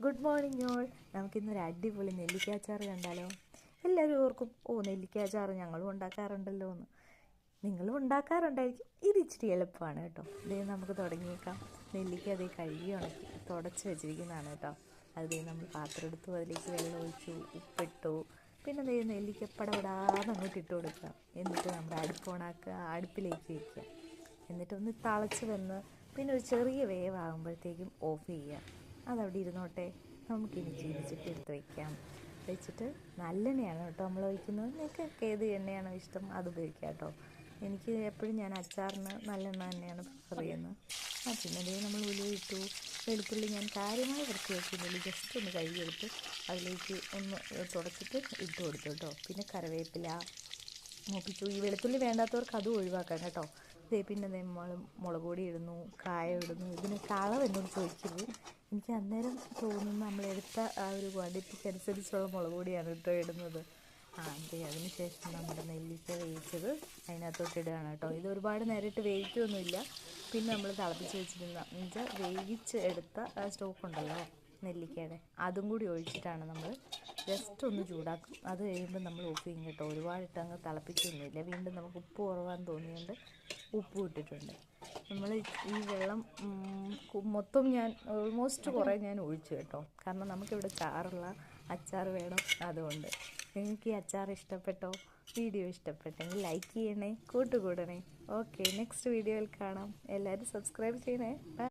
Good morning all. നമുക്കിന്നൊരു അടിപൊളി നെല്ലിക്കാച്ചാറ് കണ്ടാലോ? എല്ലാവരും ഓർക്കും, നെല്ലിക്കാച്ചാറ് ഞങ്ങളും ഉണ്ടാക്കാറുണ്ടല്ലോ എന്ന്. നിങ്ങളും ഉണ്ടാക്കാറുണ്ടായിരിക്കും. ഇത് ഇച്ചിരി എളുപ്പമാണ് കേട്ടോ. നമുക്ക് തുടങ്ങിയേക്കാം. നെല്ലിക്ക കഴുകി ഉണക്കി തുടച്ച് വെച്ചിരിക്കുന്നതാണ് കേട്ടോ. നമ്മൾ പാത്രം എടുത്തു, അതിലേക്ക് വെള്ളം ഒഴിച്ചു, ഉപ്പിട്ടു, പിന്നെ നെല്ലിക്ക പടപടാന്ന് അങ്ങോട്ട് ഇട്ട് കൊടുക്കുക. എന്നിട്ട് നമ്മുടെ അടുപ്പ് ഓണാക്കുക, അടുപ്പിലേക്ക് വയ്ക്കുക. എന്നിട്ടൊന്ന് തിളച്ച് വന്ന് പിന്നെ ഒരു ചെറിയ വേവാകുമ്പോഴത്തേക്കും ഓഫ് ചെയ്യുക. അതവിടെ ഇരുന്നോട്ടെ. നമുക്കിനി ചീനിച്ചട്ടി എടുത്ത് വെച്ചിട്ട് നല്ലെണ്ണയാണ് കേട്ടോ നമ്മൾ ഒഴിക്കുന്നത്. നിങ്ങൾക്ക് ഏത് എണ്ണയാണോ ഇഷ്ടം അത് ഉപയോഗിക്കാം കേട്ടോ. എനിക്ക് എപ്പോഴും ഞാൻ അച്ചാറിന് നല്ലെണ്ണ തന്നെയാണ് പ്രിഫർ ചെയ്യുന്നത്. പിന്നെ നമ്മൾ ഉലുവ ഇട്ടു, വെളുത്തുള്ളി ഞാൻ കാര്യമായി വൃത്തിയാക്കുന്നില്ല, ജസ്റ്റ് ഒന്ന് കഴുകിയെടുത്ത് അതിലേക്ക് ഒന്ന് തുടച്ചിട്ട് ഇട്ട് കൊടുത്തു കേട്ടോ. പിന്നെ കറിവേപ്പില മൂപ്പിച്ചു. ഈ വെളുത്തുള്ളി വേണ്ടാത്തവർക്ക് അതും ഒഴിവാക്കാം കേട്ടോ. പിന്നെ നമ്മൾ മുളക് പൊടി ഇടുന്നു, കായം ഇടുന്നു. ഇതിന് കളർ എന്നോട് ചോദിക്കരുത്. എനിക്ക് അന്നേരം തോന്നുന്നു നമ്മളെടുത്ത ആ ഒരു ക്വാണ്ടിറ്റിക്ക് അനുസരിച്ചുള്ള മുളക് പൊടിയാണ് കേട്ടോ ഇടുന്നത്. അതിന് ശേഷം നമ്മുടെ നെല്ലിക്ക വേവിച്ചത് അതിനകത്തോട്ട് ഇടുകയാണ് കേട്ടോ. ഇത് ഒരുപാട് നേരിട്ട് വേവിക്കുകയൊന്നുമില്ല. പിന്നെ നമ്മൾ തിളപ്പിച്ച് വെച്ചിരുന്ന വേവിച്ച് എടുത്ത സ്റ്റോക്ക് ഉണ്ടല്ലോ നെല്ലിക്കയുടെ, അതും കൂടി ഒഴിച്ചിട്ടാണ് നമ്മൾ ജസ്റ്റ് ഒന്ന് ചൂടാക്കും. അത് കഴിയുമ്പോൾ നമ്മൾ ഉപ്പ് ചെയ്യും കേട്ടോ. ഒരുപാടിട്ട് അങ്ങ് തിളപ്പിക്കൊന്നുമില്ല. വീണ്ടും നമുക്ക് ഉപ്പ് കുറവാന്ന് തോന്നിയുകൊണ്ട് ഉപ്പും ഇട്ടിട്ടുണ്ട്. നമ്മൾ ഈ വെള്ളം മൊത്തം ഞാൻ ഓൾമോസ്റ്റ് കുറേ ഞാൻ ഒഴിച്ചു കേട്ടോ. കാരണം നമുക്കിവിടെ ചാറുള്ള അച്ചാർ വേണം. അതുകൊണ്ട് നിങ്ങൾക്ക് ഈ അച്ചാർ ഇഷ്ടപ്പെട്ടോ? വീഡിയോ ഇഷ്ടപ്പെട്ടെങ്കിൽ ലൈക്ക് ചെയ്യണേ, കൂട്ടുകൂടണേ. ഓക്കെ, നെക്സ്റ്റ് വീഡിയോയിൽ കാണാം. എല്ലാവരും സബ്സ്ക്രൈബ് ചെയ്യണേ.